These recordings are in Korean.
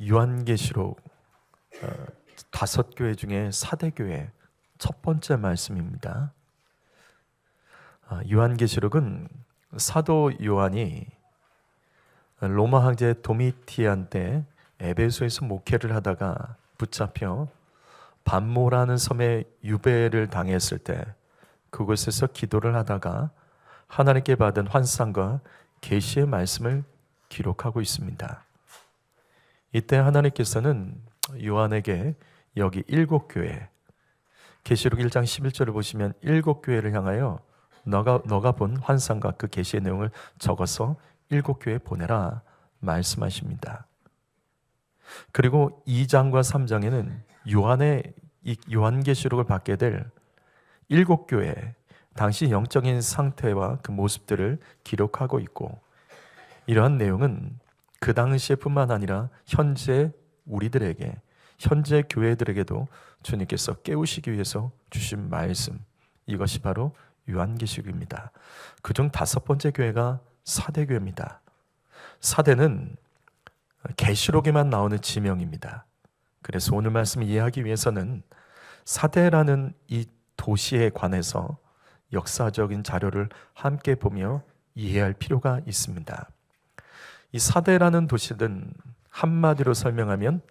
요한계시록 5교회 중에 사대교회 첫 번째 말씀입니다. 요한계시록은 사도 요한이 로마 황제 도미티안 때 에베소에서 목회를 하다가 붙잡혀 반모라는 섬에 유배를 당했을 때 그곳에서 기도를 하다가 하나님께 받은 환상과 계시의 말씀을 기록하고 있습니다. 이때 하나님께서는 요한에게 여기 7교회, 계시록 1장 11절을 보시면 7교회를 향하여 너가 본 환상과 그 계시의 내용을 적어서 7교회에 보내라 말씀하십니다. 그리고 2장과 3장에는 요한계시록을 받게 될 7교회 당시 영적인 상태와 그 모습들을 기록하고 있고, 이러한 내용은 그 당시에 뿐만 아니라 현재 우리들에게, 현재 교회들에게도 주님께서 깨우시기 위해서 주신 말씀, 이것이 바로 요한계시록입니다. 그중 5번째 교회가 사대교회입니다. 사대는 계시록에만 나오는 지명입니다. 그래서 오늘 말씀을 이해하기 위해서는 사대라는 이 도시에 관해서 역사적인 자료를 함께 보며 이해할 필요가 있습니다. 이 사대라는 도시는 한마디로 설명하면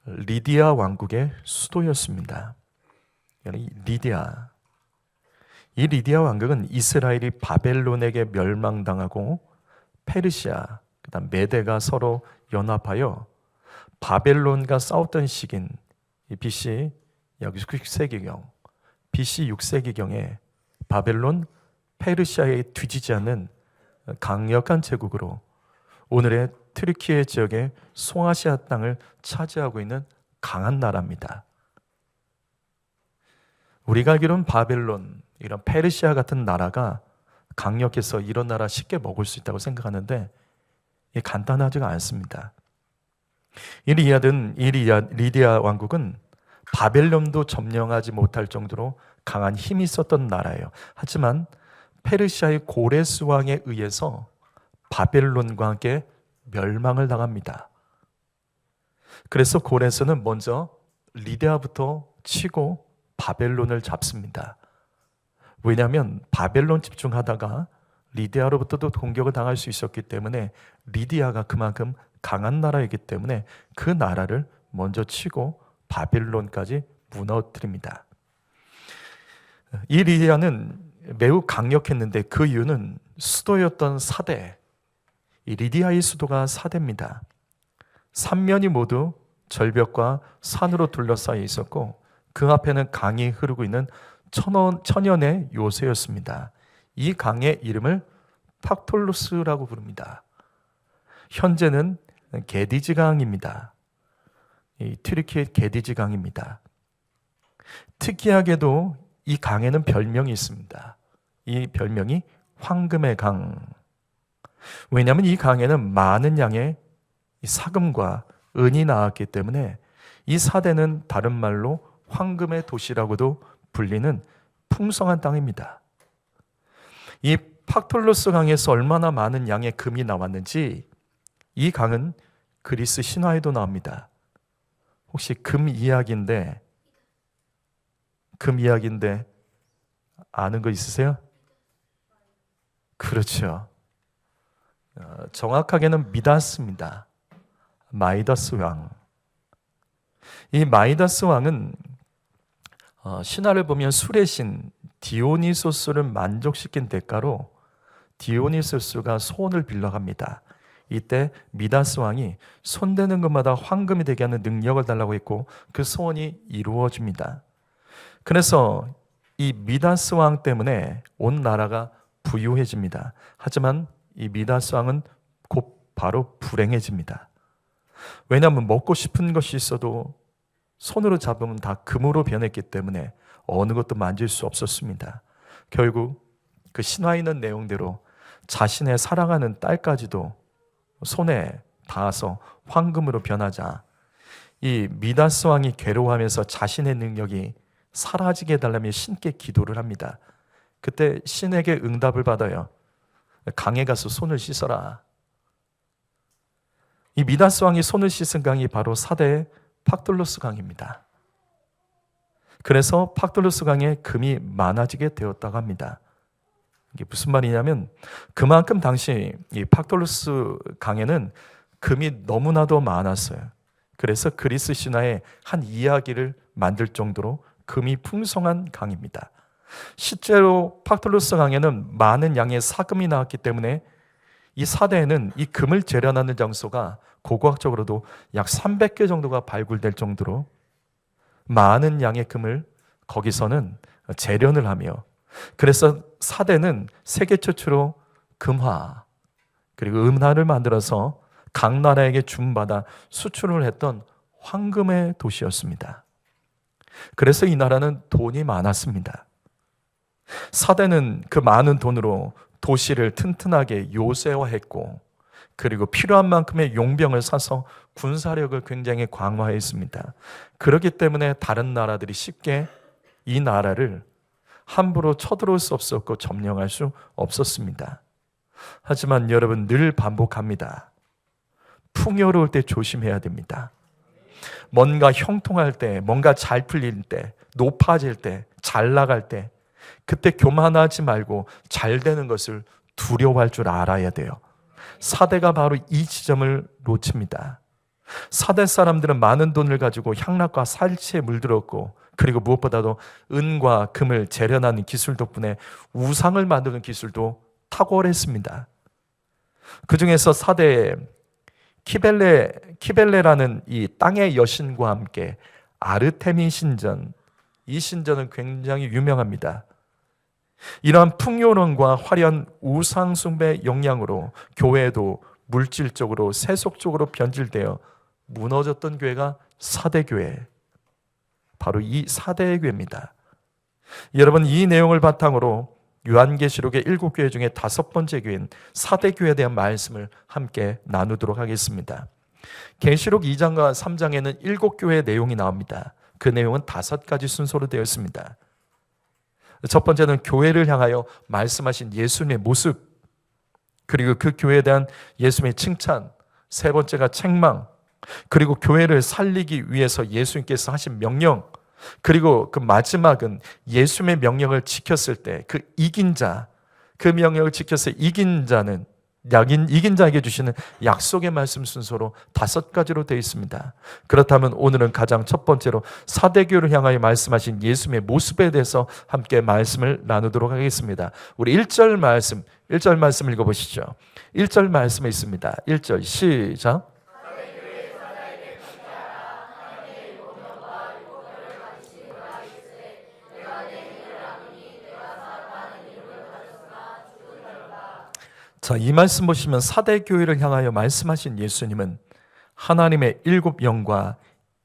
리디아 왕국의 수도였습니다. 리디아. 이 리디아 왕국은 이스라엘이 바벨론에게 멸망당하고 페르시아, 그다음 메대가 서로 연합하여 바벨론과 싸웠던 시기인 BC 약 6세기경, BC 6세기경에 바벨론, 페르시아에 뒤지지 않는 강력한 제국으로 오늘의 트르키예 지역의 송아시아 땅을 차지하고 있는 강한 나라입니다. 우리가 알기로는 바벨론, 이런 페르시아 같은 나라가 강력해서 이런 나라 쉽게 먹을 수 있다고 생각하는데 이게 간단하지가 않습니다. 이 리디아 왕국은 바벨론도 점령하지 못할 정도로 강한 힘이 있었던 나라예요. 하지만 페르시아의 고레스 왕에 의해서 바벨론과 함께 멸망을 당합니다. 그래서 고레스는 먼저 리디아부터 치고 바벨론을 잡습니다. 왜냐하면 바벨론 집중하다가 리디아로부터도 공격을 당할 수 있었기 때문에, 리디아가 그만큼 강한 나라이기 때문에 그 나라를 먼저 치고 바벨론까지 무너뜨립니다. 이 리디아는 매우 강력했는데 그 이유는 수도였던 사대, 이 리디아의 수도가 사대입니다. 삼면이 모두 절벽과 산으로 둘러싸여 있었고 그 앞에는 강이 흐르고 있는 천연의 요새였습니다. 이 강의 이름을 팍톨로스라고 부릅니다. 현재는 게디즈 강입니다. 이 튀르키예 게디즈 강입니다. 특이하게도 이 강에는 별명이 있습니다. 이 별명이 황금의 강. 왜냐하면 이 강에는 많은 양의 사금과 은이 나왔기 때문에 이 사대는 다른 말로 황금의 도시라고도 불리는 풍성한 땅입니다. 이 팍톨로스 강에서 얼마나 많은 양의 금이 나왔는지 이 강은 그리스 신화에도 나옵니다. 혹시 금 이야기인데 아는 거 있으세요? 그렇죠. 정확하게는 미다스입니다. 마이다스 왕. 이 마이다스 왕은 신화를 보면 술의 신 디오니소스를 만족시킨 대가로 디오니소스가 소원을 빌려갑니다. 이때 미다스 왕이 손대는 것마다 황금이 되게 하는 능력을 달라고 했고 그 소원이 이루어집니다. 그래서 이 미다스 왕 때문에 온 나라가 부유해집니다. 하지만 이 미다스 왕은 곧 바로 불행해집니다. 왜냐하면 먹고 싶은 것이 있어도 손으로 잡으면 다 금으로 변했기 때문에 어느 것도 만질 수 없었습니다. 결국 그 신화에 있는 내용대로 자신의 사랑하는 딸까지도 손에 닿아서 황금으로 변하자 이 미다스 왕이 괴로워하면서 자신의 능력이 사라지게 해달라며 신께 기도를 합니다. 그때 신에게 응답을 받아요. 강에 가서 손을 씻어라. 이 미다스 왕이 손을 씻은 강이 바로 사대의 팍돌로스 강입니다. 그래서 팍돌로스 강에 금이 많아지게 되었다고 합니다. 이게 무슨 말이냐면 그만큼 당시 이 팍돌로스 강에는 금이 너무나도 많았어요. 그래서 그리스 신화의 한 이야기를 만들 정도로 금이 풍성한 강입니다. 실제로 팍돌로스 강에는 많은 양의 사금이 나왔기 때문에 이 사대에는 이 금을 재련하는 장소가 고고학적으로도 약 300개 정도가 발굴될 정도로 많은 양의 금을 거기서는 재련을 하며, 그래서 사대는 세계 최초로 금화 그리고 은화를 만들어서 각 나라에게 주문받아 수출을 했던 황금의 도시였습니다. 그래서 이 나라는 돈이 많았습니다. 사대는 그 많은 돈으로 도시를 튼튼하게 요새화했고, 그리고 필요한 만큼의 용병을 사서 군사력을 굉장히 강화했습니다. 그렇기 때문에 다른 나라들이 쉽게 이 나라를 함부로 쳐들어올 수 없었고 점령할 수 없었습니다. 하지만 여러분, 늘 반복합니다. 풍요로울 때 조심해야 됩니다. 뭔가 형통할 때, 뭔가 잘 풀릴 때, 높아질 때, 잘 나갈 때, 그때 교만하지 말고 잘 되는 것을 두려워할 줄 알아야 돼요. 사대가 바로 이 지점을 놓칩니다. 사대 사람들은 많은 돈을 가지고 향락과 살치에 물들었고, 그리고 무엇보다도 은과 금을 재련하는 기술 덕분에 우상을 만드는 기술도 탁월했습니다. 그 중에서 사대에 키벨레라는 이 땅의 여신과 함께 아르테미 신전, 이 신전은 굉장히 유명합니다. 이러한 풍요론과 화려한 우상숭배 영향으로 교회도 물질적으로 세속적으로 변질되어 무너졌던 교회가 사대교회, 바로 이 사대교회입니다. 여러분, 이 내용을 바탕으로 요한계시록의 7교회 중에 5번째 교회인 사대교회에 대한 말씀을 함께 나누도록 하겠습니다. 계시록 2장과 3장에는 7교회의 내용이 나옵니다. 그 내용은 5가지 순서로 되어 있습니다. 첫 번째는 교회를 향하여 말씀하신 예수님의 모습, 그리고 그 교회에 대한 예수님의 칭찬. 세 번째가 책망, 그리고 교회를 살리기 위해서 예수님께서 하신 명령, 그리고 그 마지막은 예수님의 명령을 지켰을 때 그 이긴 자, 그 명령을 지켜서 이긴 자는 이긴 자에게 주시는 약속의 말씀 순서로 5가지로 되어 있습니다. 그렇다면 오늘은 가장 첫 번째로 사대교회를 향하여 말씀하신 예수님의 모습에 대해서 함께 말씀을 나누도록 하겠습니다. 우리 1절 말씀 읽어보시죠. 1절 말씀에 있습니다. 1절 시작. 자, 이 말씀 보시면 사대교회를 향하여 말씀하신 예수님은 하나님의 7영과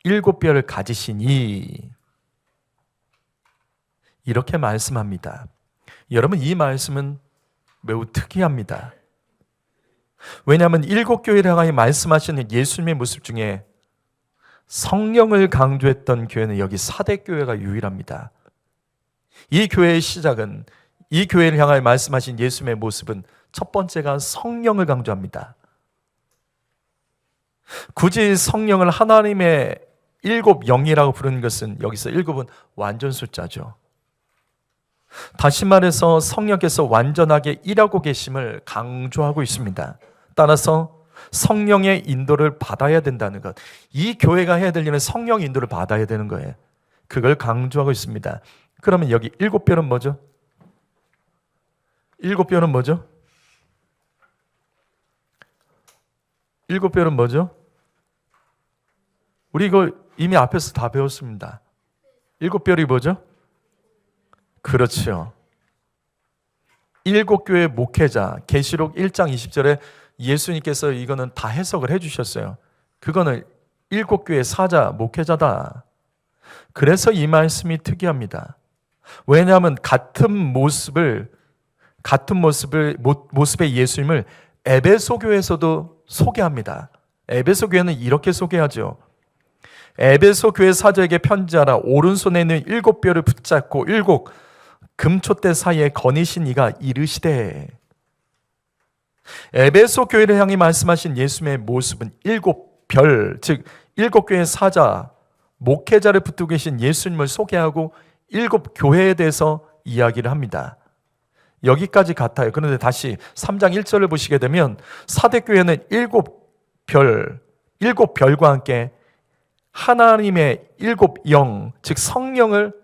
7뼈를 가지시니, 이렇게 말씀합니다. 여러분, 이 말씀은 매우 특이합니다. 왜냐하면 7교회를 향하여 말씀하시는 예수님의 모습 중에 성령을 강조했던 교회는 여기 사대교회가 유일합니다. 이 교회의 시작은, 이 교회를 향하여 말씀하신 예수님의 모습은 첫 번째가 성령을 강조합니다. 굳이 성령을 하나님의 7영이라고 부르는 것은, 여기서 7은 완전 숫자죠. 다시 말해서 성령께서 완전하게 일하고 계심을 강조하고 있습니다. 따라서 성령의 인도를 받아야 된다는 것, 이 교회가 해야 될 일은 성령의 인도를 받아야 되는 거예요. 그걸 강조하고 있습니다. 그러면 여기 7뼈는 뭐죠? 7뼈는 뭐죠? 7뼈는 뭐죠? 우리 이거 이미 앞에서 다 배웠습니다. 7뼈이 뭐죠? 그렇죠. 7교회 목회자, 계시록 1장 20절에 예수님께서 이거는 다 해석을 해주셨어요. 그거는 7교회 사자, 목회자다. 그래서 이 말씀이 특이합니다. 왜냐하면 같은 모습의 예수님을 에베소 교회에서도 소개합니다. 에베소 교회는 이렇게 소개하죠. 에베소 교회 사도에게 편지하라. 오른손에 있는 7뼈를 붙잡고 7 금촛대 사이에 거니신 이가 이르시되. 에베소 교회를 향해 말씀하신 예수님의 모습은 일곱 별, 즉 일곱 교회의 사자, 목회자를 붙들고 계신 예수님을 소개하고 일곱 교회에 대해서 이야기를 합니다. 여기까지 같아요. 그런데 다시 3장 1절을 보시게 되면 사대교회는 일곱 별과 함께 하나님의 일곱 영, 즉 성령을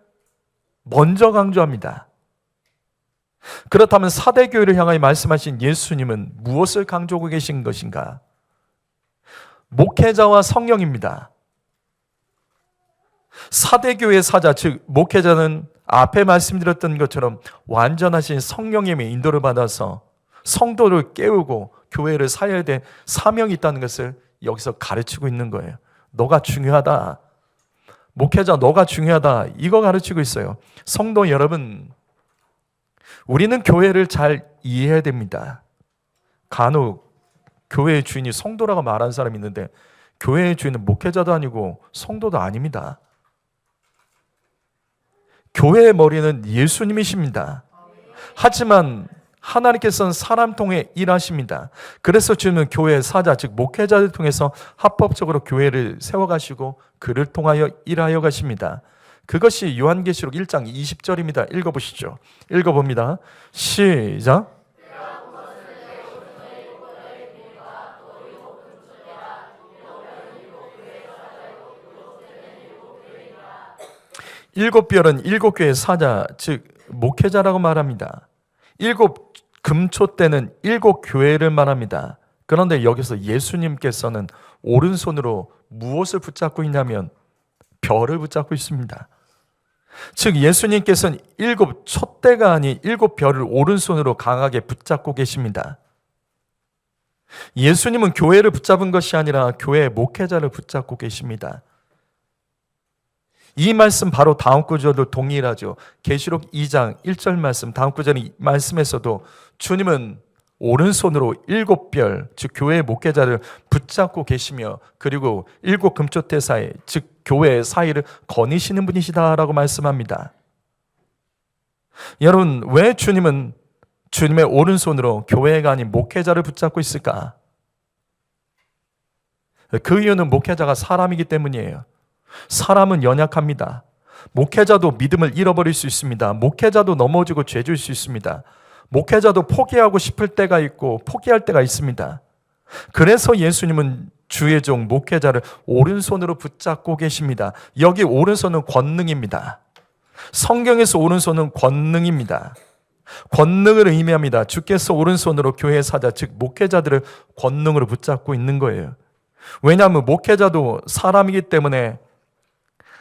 먼저 강조합니다. 그렇다면 사대교회를 향하여 말씀하신 예수님은 무엇을 강조하고 계신 것인가? 목회자와 성령입니다. 사대교회의 사자, 즉 목회자는 앞에 말씀드렸던 것처럼 완전하신 성령님의 인도를 받아서 성도를 깨우고 교회를 살려야 될 사명이 있다는 것을 여기서 가르치고 있는 거예요. 너가 중요하다. 목회자 너가 중요하다. 이거 가르치고 있어요. 성도 여러분, 우리는 교회를 잘 이해해야 됩니다. 간혹 교회의 주인이 성도라고 말하는 사람이 있는데 교회의 주인은 목회자도 아니고 성도도 아닙니다. 교회의 머리는 예수님이십니다. 하지만 하나님께서는 사람 통해 일하십니다. 그래서 주님은 교회의 사자, 즉 목회자를 통해서 합법적으로 교회를 세워가시고 그를 통하여 일하여 가십니다. 그것이 요한계시록 1장 20절입니다. 읽어보시죠. 읽어봅니다. 시작. 일곱 별은 일곱 교회의 사자, 즉 목회자라고 말합니다. 일곱 금초대는 일곱 교회를 말합니다. 그런데 여기서 예수님께서는 오른손으로 무엇을 붙잡고 있냐면 별을 붙잡고 있습니다. 즉 예수님께서는 일곱 촛대가 아닌 일곱 별을 오른손으로 강하게 붙잡고 계십니다. 예수님은 교회를 붙잡은 것이 아니라 교회의 목회자를 붙잡고 계십니다. 이 말씀 바로 다음 구절도 동일하죠. 계시록 2장 1절 말씀, 다음 구절의 말씀에서도 주님은 오른손으로 일곱 별, 즉 교회의 목회자를 붙잡고 계시며 그리고 일곱 금초대 사이, 즉 교회의 사이를 거니시는 분이시다라고 말씀합니다. 여러분, 왜 주님은 주님의 오른손으로 교회가 아닌 목회자를 붙잡고 있을까? 그 이유는 목회자가 사람이기 때문이에요. 사람은 연약합니다. 목회자도 믿음을 잃어버릴 수 있습니다. 목회자도 넘어지고 죄질 수 있습니다. 목회자도 포기하고 싶을 때가 있고 포기할 때가 있습니다. 그래서 예수님은 주의 종 목회자를 오른손으로 붙잡고 계십니다. 여기 오른손은 권능입니다. 성경에서 오른손은 권능입니다. 권능을 의미합니다. 주께서 오른손으로 교회 사자, 즉 목회자들을 권능으로 붙잡고 있는 거예요. 왜냐하면 목회자도 사람이기 때문에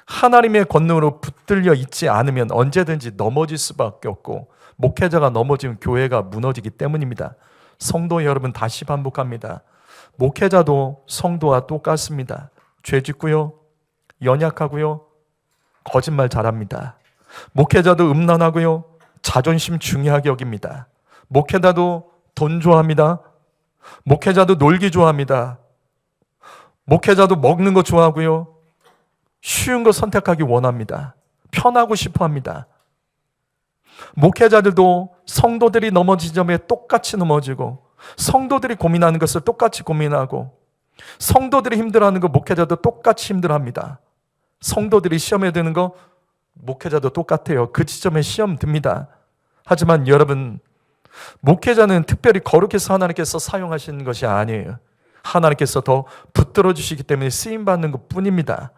하나님의 권능으로 붙들려 있지 않으면 언제든지 넘어질 수밖에 없고 목회자가 넘어지면 교회가 무너지기 때문입니다. 성도 여러분, 다시 반복합니다. 목회자도 성도와 똑같습니다. 죄 짓고요, 연약하고요, 거짓말 잘합니다. 목회자도 음란하고요, 자존심 중요하게 여깁니다. 목회자도 돈 좋아합니다. 목회자도 놀기 좋아합니다. 목회자도 먹는 거 좋아하고요, 쉬운 거 선택하기 원합니다. 편하고 싶어 합니다. 목회자들도 성도들이 넘어진 점에 똑같이 넘어지고 성도들이 고민하는 것을 똑같이 고민하고 성도들이 힘들어하는 거 목회자도 똑같이 힘들어합니다. 성도들이 시험에 드는 거 목회자도 똑같아요. 그 지점에 시험 듭니다. 하지만 여러분, 목회자는 특별히 거룩해서 하나님께서 사용하시는 것이 아니에요. 하나님께서 더 붙들어 주시기 때문에 쓰임받는 것 뿐입니다.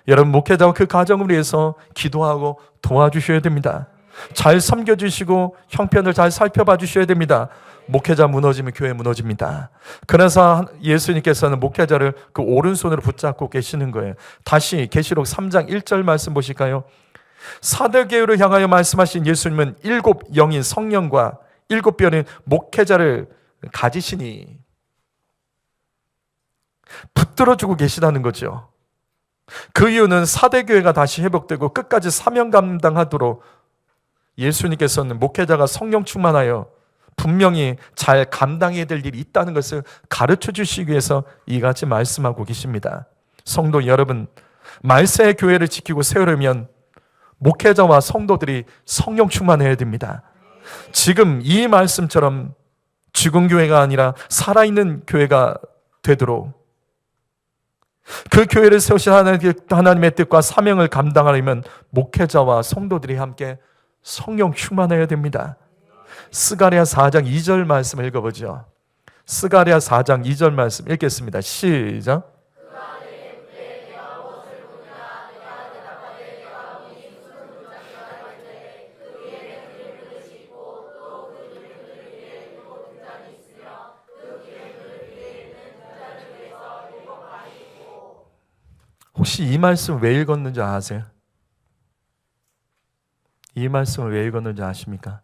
여러분, 목회자와 그 가정을 위해서 기도하고 도와주셔야 됩니다. 잘 섬겨주시고 형편을 잘 살펴봐 주셔야 됩니다. 목회자 무너지면 교회 무너집니다. 그래서 예수님께서는 목회자를 그 오른손으로 붙잡고 계시는 거예요. 다시 계시록 3장 1절 말씀 보실까요? 사대교회를 향하여 말씀하신 예수님은 일곱 영인 성령과 일곱 별인 목회자를 가지시니 붙들어주고 계시다는 거죠. 그 이유는 사대교회가 다시 회복되고 끝까지 사명 감당하도록 예수님께서는 목회자가 성령 충만하여 분명히 잘 감당해야 될 일이 있다는 것을 가르쳐 주시기 위해서 이같이 말씀하고 계십니다. 성도 여러분, 말세의 교회를 지키고 세우려면 목회자와 성도들이 성령 충만해야 됩니다. 지금 이 말씀처럼 죽은 교회가 아니라 살아있는 교회가 되도록 그 교회를 세우신 하나님의 뜻과 사명을 감당하려면 목회자와 성도들이 함께 성령 충만해야 됩니다. 스가랴 4장 2절 말씀 읽어보죠. 스가랴 4장 2절 말씀 읽겠습니다. 시작. 혹시 이 말씀 왜 읽었는지 아세요? 이 말씀을 왜 읽었는지 아십니까?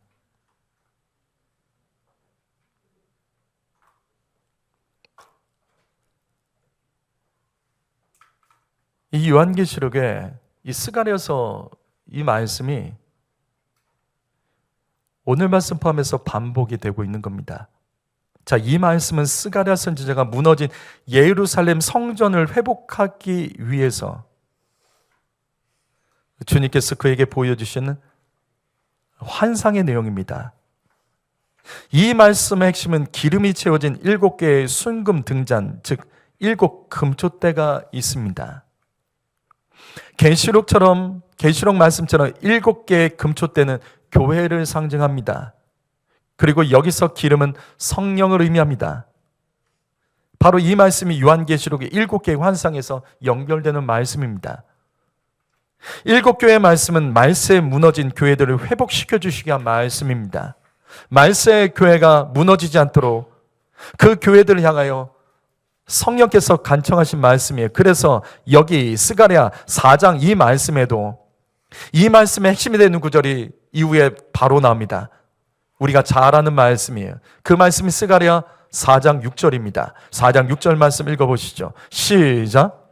이 요한계시록에 이 스가랴서 이 말씀이 오늘 말씀 포함해서 반복이 되고 있는 겁니다. 자, 이 말씀은 스가랴 선지자가 무너진 예루살렘 성전을 회복하기 위해서 주님께서 그에게 보여주시는 환상의 내용입니다. 이 말씀의 핵심은 기름이 채워진 7개의 순금 등잔, 즉 7 금촛대가 있습니다. 계시록 말씀처럼 7개의 금촛대는 교회를 상징합니다. 그리고 여기서 기름은 성령을 의미합니다. 바로 이 말씀이 요한계시록의 7개의 환상에서 연결되는 말씀입니다. 7교회의 말씀은 말세에 무너진 교회들을 회복시켜 주시기 위한 말씀입니다. 말세의 교회가 무너지지 않도록 그 교회들을 향하여 성령께서 간청하신 말씀이에요. 그래서 여기 스가랴 4장 이 말씀에도 이 말씀의 핵심이 되는 구절이 이후에 바로 나옵니다. 우리가 잘 아는 말씀이에요. 그 말씀이 스가랴 4장 6절입니다. 4장 6절 말씀 읽어보시죠. 시작.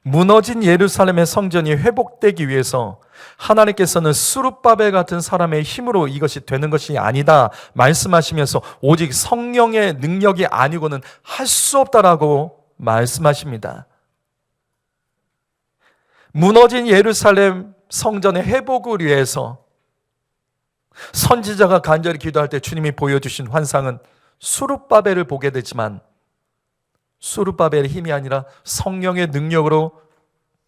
무너진 예루살렘의 성전이 회복되기 위해서 하나님께서는 스룹바벨 같은 사람의 힘으로 이것이 되는 것이 아니다 말씀하시면서 오직 성령의 능력이 아니고는 할 수 없다라고 말씀하십니다. 무너진 예루살렘 성전의 회복을 위해서 선지자가 간절히 기도할 때 주님이 보여주신 환상은 스룹바벨을 보게 되지만 스룹바벨의 힘이 아니라 성령의 능력으로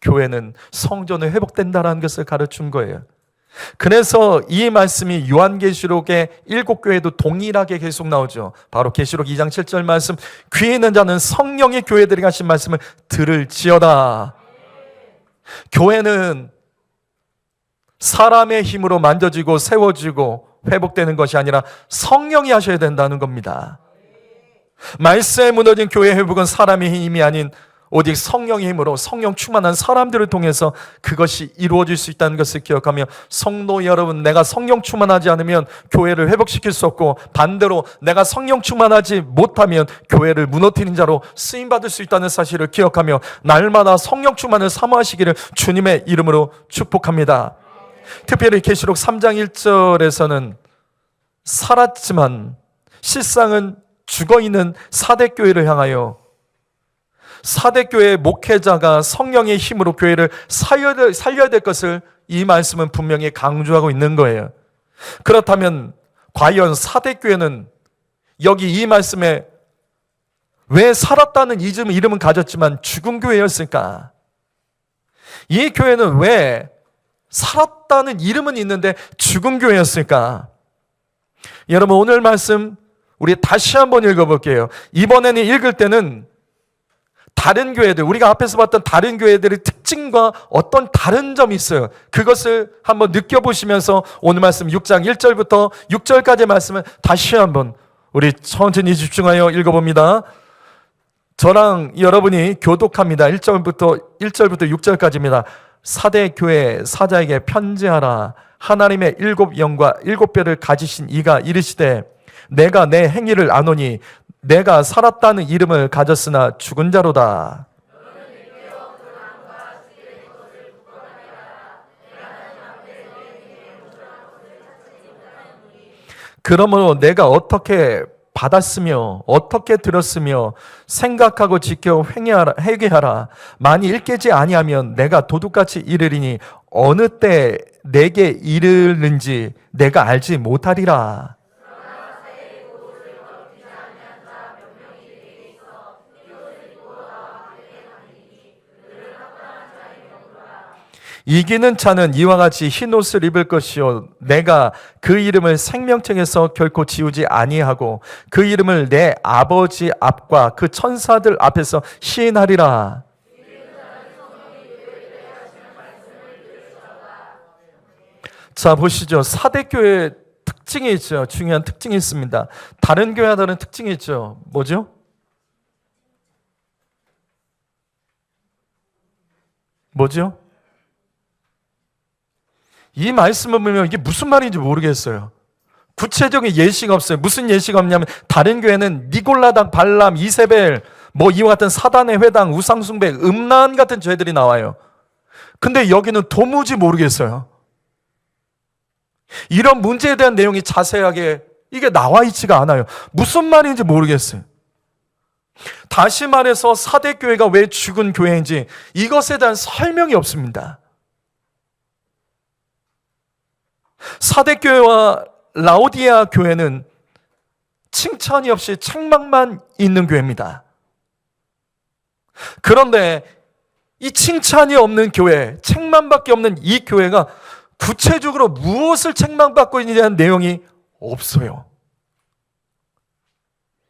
교회는 성전을 회복된다는 것을 가르친 거예요. 그래서 이 말씀이 요한계시록의 7교회도 동일하게 계속 나오죠. 바로 계시록 2장 7절 말씀, 귀 있는 자는 성령의 교회들이 하신 말씀을 들을지어다. 교회는 사람의 힘으로 만져지고 세워지고 회복되는 것이 아니라 성령이 하셔야 된다는 겁니다. 말세에 무너진 교회 회복은 사람의 힘이 아닌 오직 성령의 힘으로 성령 충만한 사람들을 통해서 그것이 이루어질 수 있다는 것을 기억하며 성도 여러분, 내가 성령 충만하지 않으면 교회를 회복시킬 수 없고 반대로 내가 성령 충만하지 못하면 교회를 무너뜨리는 자로 쓰임받을 수 있다는 사실을 기억하며 날마다 성령 충만을 사모하시기를 주님의 이름으로 축복합니다. 특별히 계시록 3장 1절에서는 살았지만 실상은 죽어있는 사대교회를 향하여 사대교회의 목회자가 성령의 힘으로 교회를 살려야 될 것을 이 말씀은 분명히 강조하고 있는 거예요. 그렇다면 과연 사대교회는 여기 이 말씀에 왜 살았다는 이름은 가졌지만 죽은 교회였을까? 이 교회는 왜 살았다는 이름은 있는데 죽은 교회였을까? 여러분, 오늘 말씀 우리 다시 한번 읽어볼게요. 이번에는 읽을 때는 다른 교회들, 우리가 앞에서 봤던 다른 교회들의 특징과 어떤 다른 점이 있어요. 그것을 한번 느껴보시면서 오늘 말씀 6장 1절부터 6절까지의 말씀을 다시 한번 우리 천천히 집중하여 읽어봅니다. 저랑 여러분이 교독합니다. 1절부터 6절까지입니다. 사대교회 사자에게 편지하라. 하나님의 7영과 7뼈를 가지신 이가 이르시되 내가 내 행위를 아노니 내가 살았다는 이름을 가졌으나 죽은 자로다. 그러므로 내가 어떻게 받았으며 어떻게 들었으며 생각하고 지켜 회개하라. 만일 깨지 아니하면 내가 도둑같이 이르리니 어느 때 내게 이르는지 내가 알지 못하리라. 이기는 자는 이와 같이 흰옷을 입을 것이요 내가 그 이름을 생명책에서 결코 지우지 아니하고 그 이름을 내 아버지 앞과 그 천사들 앞에서 시인하리라. 자, 보시죠. 사대교회의 특징이 있죠. 중요한 특징이 있습니다. 다른 교회와 다른 특징이 있죠. 뭐죠? 뭐죠? 이 말씀을 보면 이게 무슨 말인지 모르겠어요. 구체적인 예시가 없어요. 무슨 예시가 없냐면 다른 교회는 니골라당, 발람, 이세벨 뭐 이와 같은 사단의 회당, 우상숭배, 음란 같은 죄들이 나와요. 근데 여기는 도무지 모르겠어요. 이런 문제에 대한 내용이 자세하게 이게 나와 있지가 않아요. 무슨 말인지 모르겠어요. 다시 말해서 사대교회가 왜 죽은 교회인지 이것에 대한 설명이 없습니다. 사대교회와 라오디아 교회는 칭찬이 없이 책망만 있는 교회입니다. 그런데 이 칭찬이 없는 교회, 책망밖에 없는 이 교회가 구체적으로 무엇을 책망받고 있느냐는 내용이 없어요.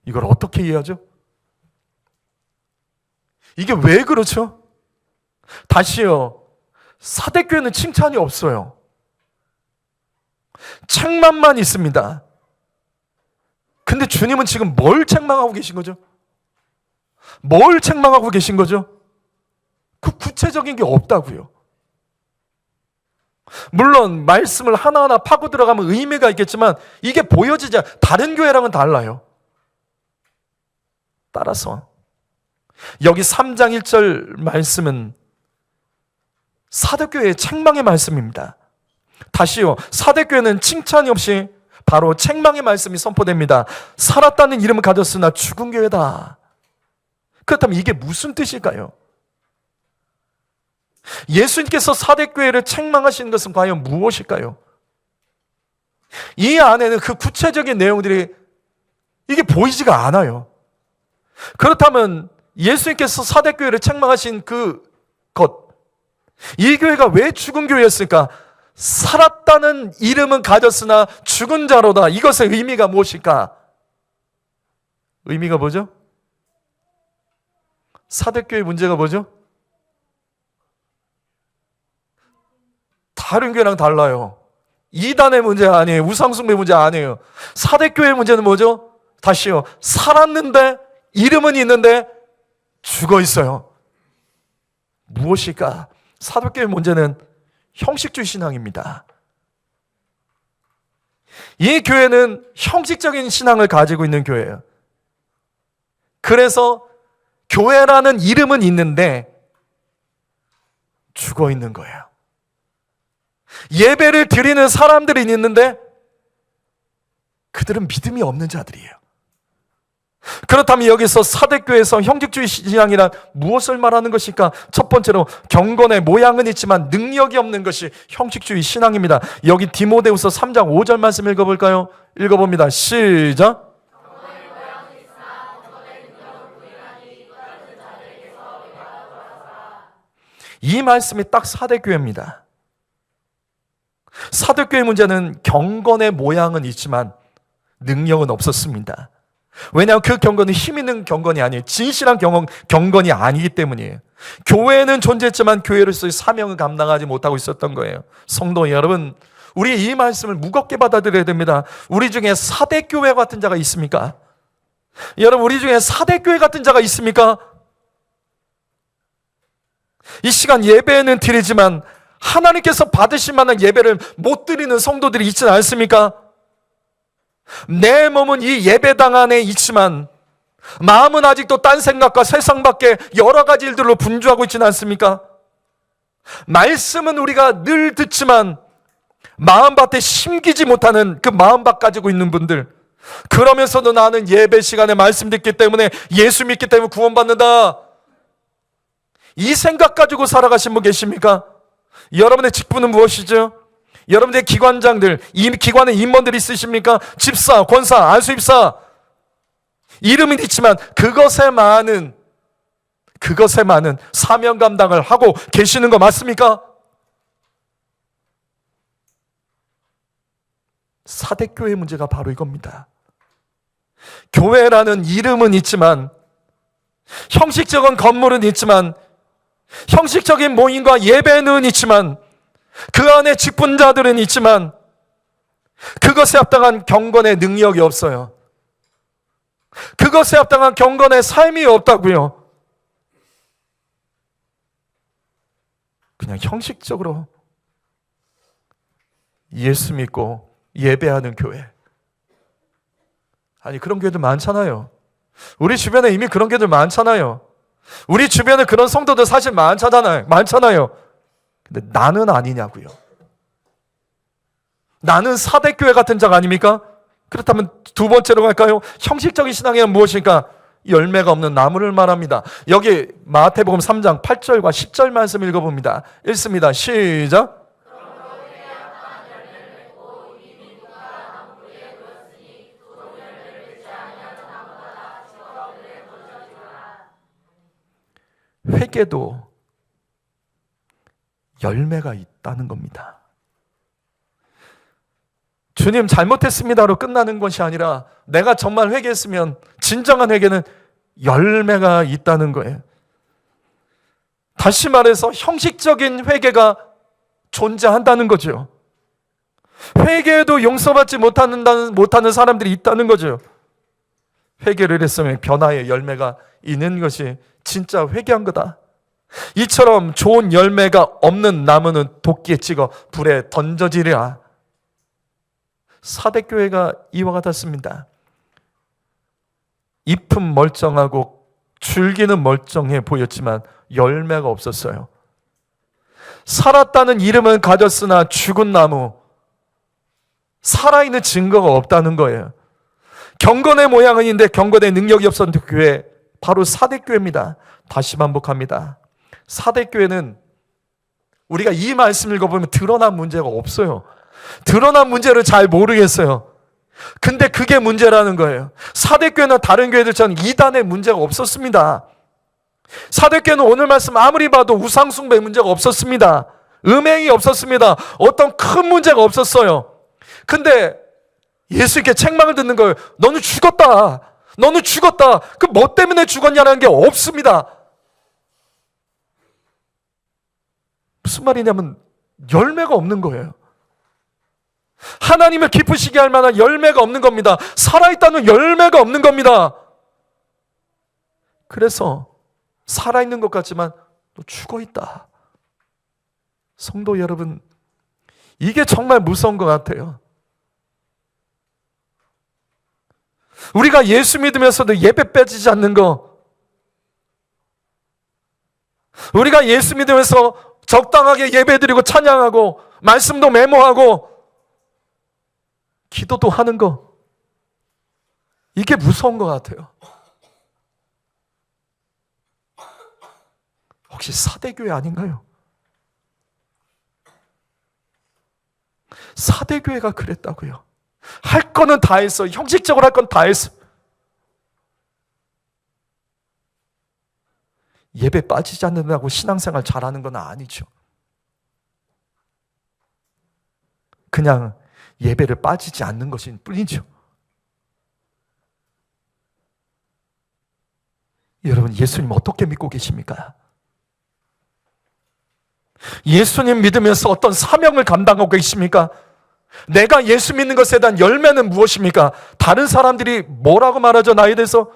이걸 어떻게 이해하죠? 이게 왜 그렇죠? 다시요. 사대교회는 칭찬이 없어요. 책망만 있습니다. 근데 주님은 지금 뭘 책망하고 계신 거죠? 뭘 책망하고 계신 거죠? 그 구체적인 게 없다고요. 물론 말씀을 하나하나 파고 들어가면 의미가 있겠지만 이게 보여지지 않아요. 다른 교회랑은 달라요. 따라서 여기 3장 1절 말씀은 사대교회의 책망의 말씀입니다. 다시요. 사대교회는 칭찬이 없이 바로 책망의 말씀이 선포됩니다. 살았다는 이름을 가졌으나 죽은 교회다. 그렇다면 이게 무슨 뜻일까요? 예수님께서 사대교회를 책망하시는 것은 과연 무엇일까요? 이 안에는 그 구체적인 내용들이 이게 보이지가 않아요. 그렇다면 예수님께서 사대교회를 책망하신 이 교회가 왜 죽은 교회였을까? 살았다는 이름은 가졌으나 죽은 자로다. 이것의 의미가 무엇일까? 의미가 뭐죠? 사대교회 문제가 뭐죠? 다른 교회랑 달라요. 이단의 문제가 아니에요. 우상숭배 문제 아니에요. 사대교회 문제는 뭐죠? 다시요. 살았는데 이름은 있는데 죽어 있어요. 무엇일까? 사대교회 문제는 형식주의 신앙입니다. 이 교회는 형식적인 신앙을 가지고 있는 교회예요. 그래서 교회라는 이름은 있는데 죽어 있는 거예요. 예배를 드리는 사람들이 있는데 그들은 믿음이 없는 자들이에요. 그렇다면 여기서 사대교회에서 형식주의 신앙이란 무엇을 말하는 것일까? 첫 번째로 경건의 모양은 있지만 능력이 없는 것이 형식주의 신앙입니다. 여기 디모데후서 3장 5절 말씀 읽어볼까요? 읽어봅니다. 시작. 이 말씀이 딱 사대교회입니다. 사대교회 문제는 경건의 모양은 있지만 능력은 없었습니다. 왜냐하면 그 경건은 힘 있는 경건이 아니에요. 진실한 경건이 아니기 때문이에요. 교회는 존재했지만 교회로서의 사명을 감당하지 못하고 있었던 거예요. 성도 여러분, 우리 이 말씀을 무겁게 받아들여야 됩니다. 우리 중에 사대교회 같은 자가 있습니까? 여러분, 우리 중에 사대교회 같은 자가 있습니까? 이 시간 예배는 드리지만 하나님께서 받으실 만한 예배를 못 드리는 성도들이 있지 않습니까? 내 몸은 이 예배당 안에 있지만 마음은 아직도 딴 생각과 세상 밖에 여러 가지 일들로 분주하고 있지는 않습니까? 말씀은 우리가 늘 듣지만 마음밭에 심기지 못하는 그 마음밭 가지고 있는 분들, 그러면서도 나는 예배 시간에 말씀 듣기 때문에, 예수 믿기 때문에 구원받는다, 이 생각 가지고 살아가신 분 계십니까? 여러분의 직분은 무엇이죠? 여러분의 기관장들, 이 기관의 임원들이 있으십니까? 집사, 권사, 안수입사, 이름은 있지만 그것에 많은 사명 감당을 하고 계시는 거 맞습니까? 사대교회 문제가 바로 이겁니다. 교회라는 이름은 있지만, 형식적인 건물은 있지만, 형식적인 모임과 예배는 있지만, 그 안에 직분자들은 있지만, 그것에 합당한 경건의 능력이 없어요. 그것에 합당한 경건의 삶이 없다고요. 그냥 형식적으로 예수 믿고 예배하는 교회. 아니, 그런 교회들 많잖아요. 우리 주변에 이미 그런 교회들 많잖아요. 우리 주변에 그런 성도들 사실 많잖아요. 근데 나는 아니냐고요. 나는 사대교회 같은 자 아닙니까? 그렇다면 두 번째로 갈까요? 형식적인 신앙이 무엇일까? 열매가 없는 나무를 말합니다. 여기 마태복음 3장 8절과 10절 말씀 읽어봅니다. 읽습니다. 시작. 회개도 열매가 있다는 겁니다. 주님 잘못했습니다로 끝나는 것이 아니라, 내가 정말 회개했으면 진정한 회개는 열매가 있다는 거예요. 다시 말해서 형식적인 회개가 존재한다는 거죠. 회개에도 용서받지 못하는 사람들이 있다는 거죠. 회개를 했으면 변화의 열매가 있는 것이 진짜 회개한 거다. 이처럼 좋은 열매가 없는 나무는 도끼에 찍어 불에 던져지리라. 사대교회가 이와 같았습니다. 잎은 멀쩡하고 줄기는 멀쩡해 보였지만 열매가 없었어요. 살았다는 이름은 가졌으나 죽은 나무, 살아있는 증거가 없다는 거예요. 경건의 모양은 있는데 경건의 능력이 없었던 교회, 바로 사대교회입니다. 다시 반복합니다. 사대교회는 우리가 이 말씀을 읽어보면 드러난 문제가 없어요. 드러난 문제를 잘 모르겠어요. 근데 그게 문제라는 거예요. 사대교회는 다른 교회들처럼 이단의 문제가 없었습니다. 사대교회는 오늘 말씀 아무리 봐도 우상숭배의 문제가 없었습니다. 음행이 없었습니다. 어떤 큰 문제가 없었어요. 근데 예수님께 책망을 듣는 거예요. 너는 죽었다. 너는 죽었다. 그 뭐 때문에 죽었냐는 게 없습니다. 무슨 말이냐면 열매가 없는 거예요. 하나님을 기쁘시게 할 만한 열매가 없는 겁니다. 살아있다는 열매가 없는 겁니다. 그래서 살아있는 것 같지만 또 죽어있다. 성도 여러분, 이게 정말 무서운 것 같아요. 우리가 예수 믿으면서도 예배 빼지지 않는 거, 우리가 예수 믿으면서 적당하게 예배드리고 찬양하고 말씀도 메모하고 기도도 하는 거, 이게 무서운 것 같아요. 혹시 사대교회 아닌가요? 사대교회가 그랬다고요. 할 거는 다 했어. 형식적으로 할 건 다 했어. 예배 빠지지 않는다고 신앙생활 잘하는 건 아니죠. 그냥 예배를 빠지지 않는 것일 뿐이죠. 여러분, 예수님 어떻게 믿고 계십니까? 예수님 믿으면서 어떤 사명을 감당하고 계십니까? 내가 예수 믿는 것에 대한 열매는 무엇입니까? 다른 사람들이 뭐라고 말하죠? 나에 대해서?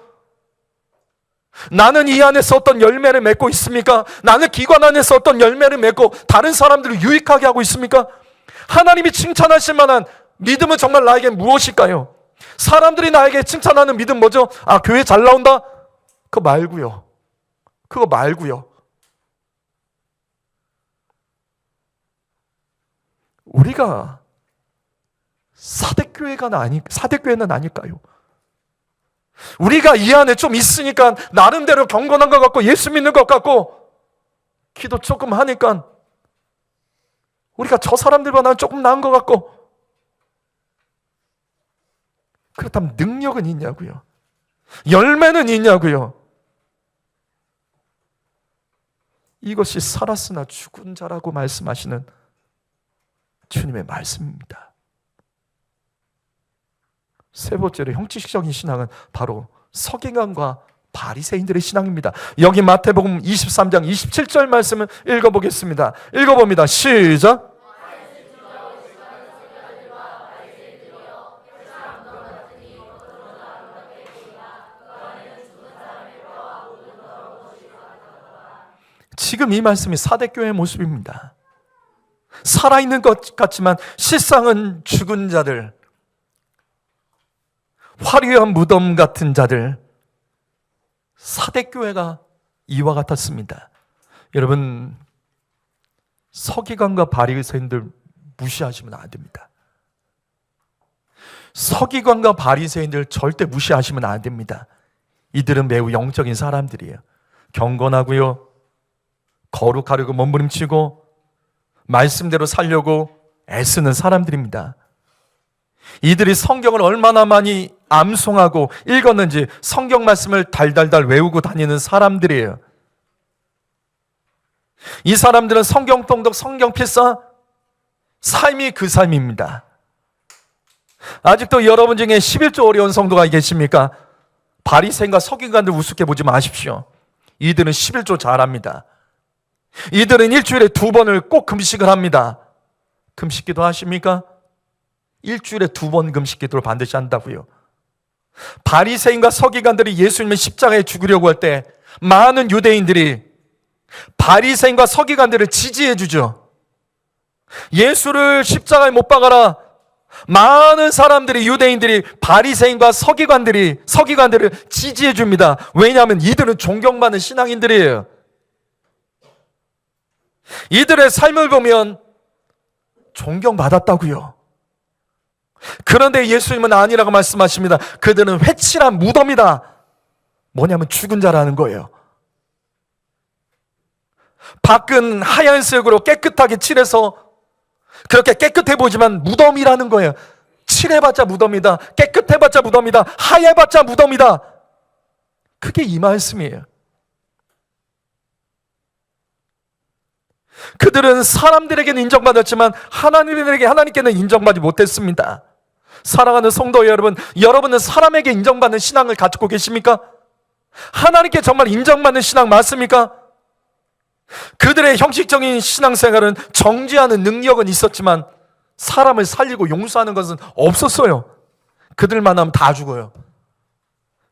나는 이 안에서 어떤 열매를 맺고 있습니까? 나는 기관 안에서 어떤 열매를 맺고 다른 사람들을 유익하게 하고 있습니까? 하나님이 칭찬하실 만한 믿음은 정말 나에게 무엇일까요? 사람들이 나에게 칭찬하는 믿음 뭐죠? 아, 교회 잘 나온다? 그거 말고요. 그거 말고요. 우리가 사대교회는 아닐까요? 우리가 이 안에 좀 있으니까 나름대로 경건한 것 같고 예수 믿는 것 같고 기도 조금 하니까 우리가 저 사람들보다는 조금 나은 것 같고, 그렇다면 능력은 있냐고요? 열매는 있냐고요? 이것이 살았으나 죽은 자라고 말씀하시는 주님의 말씀입니다. 세 번째로 형식적인 신앙은 바로 서기관과 바리새인들의 신앙입니다. 여기 마태복음 23장 27절 말씀을 읽어보겠습니다. 읽어봅니다. 시작. 지금 이 말씀이 사대교회의 모습입니다. 살아있는 것 같지만 실상은 죽은 자들, 화려한 무덤 같은 자들, 사대교회가 이와 같았습니다. 여러분, 서기관과 바리새인들 무시하시면 안 됩니다. 서기관과 바리새인들 절대 무시하시면 안 됩니다. 이들은 매우 영적인 사람들이에요. 경건하고요, 거룩하려고 몸부림치고 말씀대로 살려고 애쓰는 사람들입니다. 이들이 성경을 얼마나 많이 암송하고 읽었는지 성경 말씀을 달달달 외우고 다니는 사람들이에요. 이 사람들은 성경 통독, 성경 필사, 삶이 그 삶입니다. 아직도 여러분 중에 11조 어려운 성도가 계십니까? 바리새인과 서기관들 우습게 보지 마십시오. 이들은 11조 잘합니다. 이들은 일주일에 2번을 꼭 금식을 합니다. 금식기도 하십니까? 일주일에 2번 금식기도를 반드시 한다고요. 바리새인과 서기관들이 예수님을 십자가에 죽이려고 할 때 많은 유대인들이 바리새인과 서기관들을 지지해 주죠. 예수를 십자가에 못 박아라. 많은 사람들이, 유대인들이 바리새인과 서기관들을 지지해 줍니다. 왜냐하면 이들은 존경받는 신앙인들이에요. 이들의 삶을 보면 존경받았다고요. 그런데 예수님은 아니라고 말씀하십니다. 그들은 회칠한 무덤이다. 뭐냐면 죽은 자라는 거예요. 밖은 하얀색으로 깨끗하게 칠해서 그렇게 깨끗해 보이지만 무덤이라는 거예요. 칠해봤자 무덤이다. 깨끗해봤자 무덤이다. 하얘봤자 무덤이다. 그게 이 말씀이에요. 그들은 사람들에게는 인정받았지만 하나님께는 인정받지 못했습니다. 사랑하는 성도 여러분, 여러분은 사람에게 인정받는 신앙을 가지고 계십니까? 하나님께 정말 인정받는 신앙 맞습니까? 그들의 형식적인 신앙생활은 정죄하는 능력은 있었지만 사람을 살리고 용서하는 것은 없었어요. 그들만 하면 다 죽어요.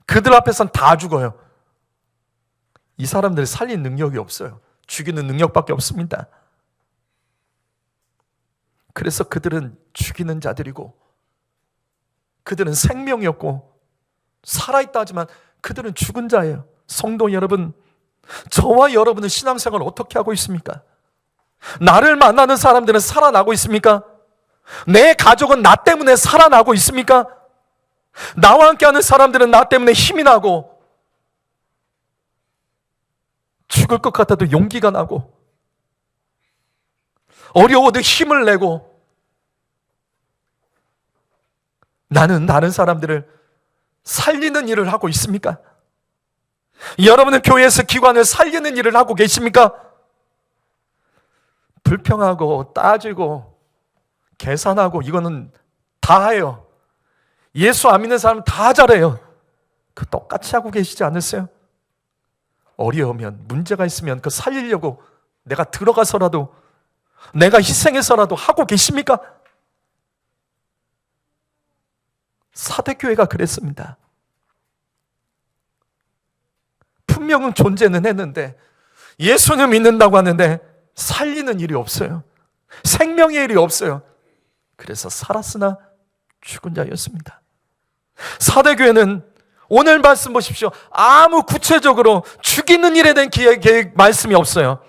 그들 앞에선 다 죽어요. 이 사람들을 살린 능력이 없어요. 죽이는 능력밖에 없습니다. 그래서 그들은 죽이는 자들이고 그들은 생명이었고 살아있다 하지만 그들은 죽은 자예요. 성도 여러분, 저와 여러분은 신앙생활을 어떻게 하고 있습니까? 나를 만나는 사람들은 살아나고 있습니까? 내 가족은 나 때문에 살아나고 있습니까? 나와 함께하는 사람들은 나 때문에 힘이 나고 죽을 것 같아도 용기가 나고 어려워도 힘을 내고 나는 다른 사람들을 살리는 일을 하고 있습니까? 여러분은 교회에서 기관을 살리는 일을 하고 계십니까? 불평하고 따지고 계산하고 이거는 다 해요. 예수 안 믿는 사람은 다 잘해요. 그 똑같이 하고 계시지 않으세요? 어려우면, 문제가 있으면 그 살리려고 내가 들어가서라도, 내가 희생해서라도 하고 계십니까? 사대교회가 그랬습니다. 분명은 존재는 했는데 예수는 믿는다고 하는데 살리는 일이 없어요. 생명의 일이 없어요. 그래서 살았으나 죽은 자였습니다. 사대교회는 오늘 말씀 보십시오. 아무 구체적으로 죽이는 일에 대한 계획 말씀이 없어요.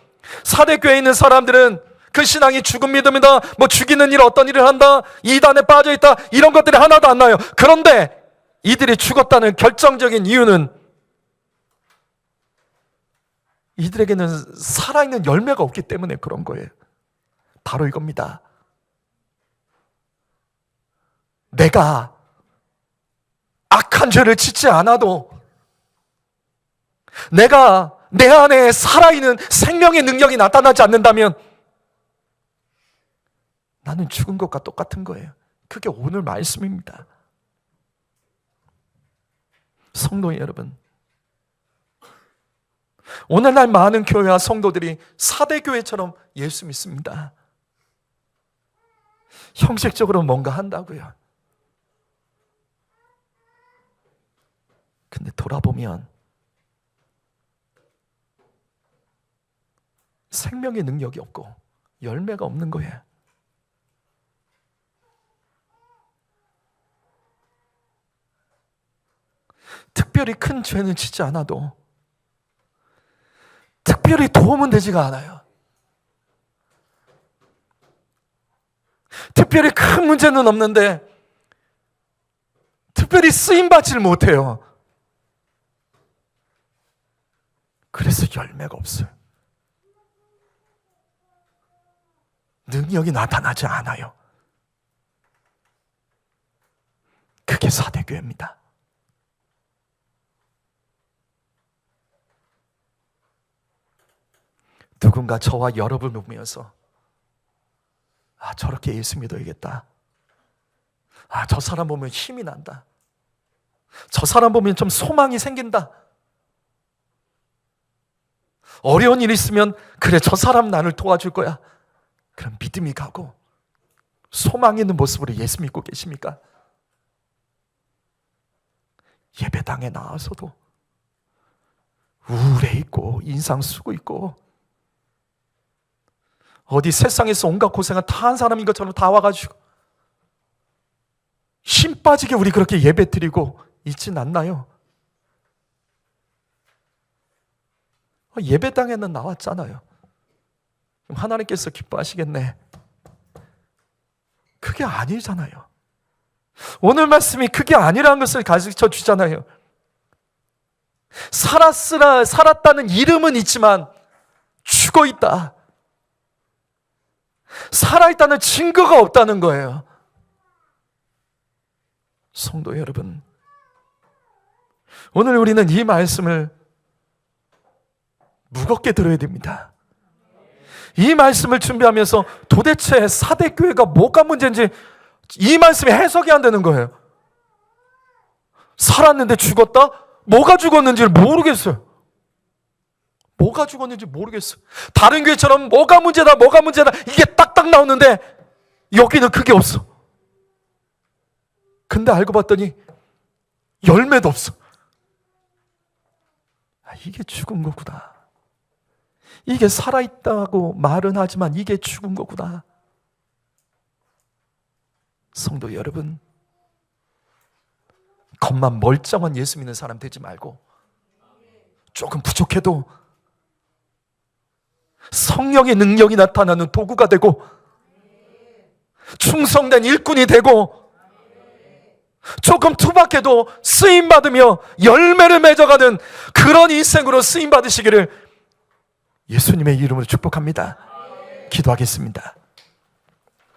사대교회에 있는 사람들은 그 신앙이 죽은 믿음이다, 뭐 죽이는 일, 어떤 일을 한다, 이단에 빠져있다, 이런 것들이 하나도 안 나요. 그런데 이들이 죽었다는 결정적인 이유는 이들에게는 살아있는 열매가 없기 때문에 그런 거예요. 바로 이겁니다. 내가 악한 죄를 짓지 않아도 내가 내 안에 살아있는 생명의 능력이 나타나지 않는다면 나는 죽은 것과 똑같은 거예요. 그게 오늘 말씀입니다. 성도 여러분, 오늘날 많은 교회와 성도들이 4대 교회처럼 예수 믿습니다. 형식적으로 뭔가 한다고요. 근데 돌아보면 생명의 능력이 없고 열매가 없는 거예요. 특별히 큰 죄는 짓지 않아도 특별히 도움은 되지가 않아요. 특별히 큰 문제는 없는데 특별히 쓰임받지를 못해요. 그래서 열매가 없어요. 능력이 나타나지 않아요. 그게 4대 교회입니다. 누군가 저와 여러분을 보면서 저렇게 예수 믿어야겠다. 저 사람 보면 힘이 난다. 저 사람 보면 좀 소망이 생긴다. 어려운 일 있으면 그래, 저 사람 나를 도와줄 거야. 그럼 믿음이 가고 소망 있는 모습으로 예수 믿고 계십니까? 예배당에 나와서도 우울해 있고 인상 쓰고 있고 어디 세상에서 온갖 고생을 다 한 사람인 것처럼 다 와가지고 힘 빠지게 우리 그렇게 예배 드리고 있진 않나요? 예배당에는 나왔잖아요. 하나님께서 기뻐하시겠네. 그게 아니잖아요. 오늘 말씀이 그게 아니라는 것을 가르쳐 주잖아요. 살았다는 이름은 있지만 죽어 있다. 살아있다는 증거가 없다는 거예요. 성도 여러분, 오늘 우리는 이 말씀을 무겁게 들어야 됩니다. 이 말씀을 준비하면서 도대체 4대 교회가 뭐가 문제인지 이 말씀이 해석이 안 되는 거예요. 살았는데 죽었다? 뭐가 죽었는지를 모르겠어요. 뭐가 죽었는지 모르겠어요. 다른 교회처럼 뭐가 문제다 이게 딱딱 나오는데 여기는 그게 없어. 근데 알고 봤더니 열매도 없어. 이게 죽은 거구나. 이게 살아있다고 말은 하지만 이게 죽은 거구나. 성도 여러분, 겉만 멀쩡한 예수 믿는 사람 되지 말고 조금 부족해도 성령의 능력이 나타나는 도구가 되고 충성된 일꾼이 되고 조금 투박해도 쓰임받으며 열매를 맺어가는 그런 인생으로 쓰임받으시기를 예수님의 이름으로 축복합니다. 기도하겠습니다.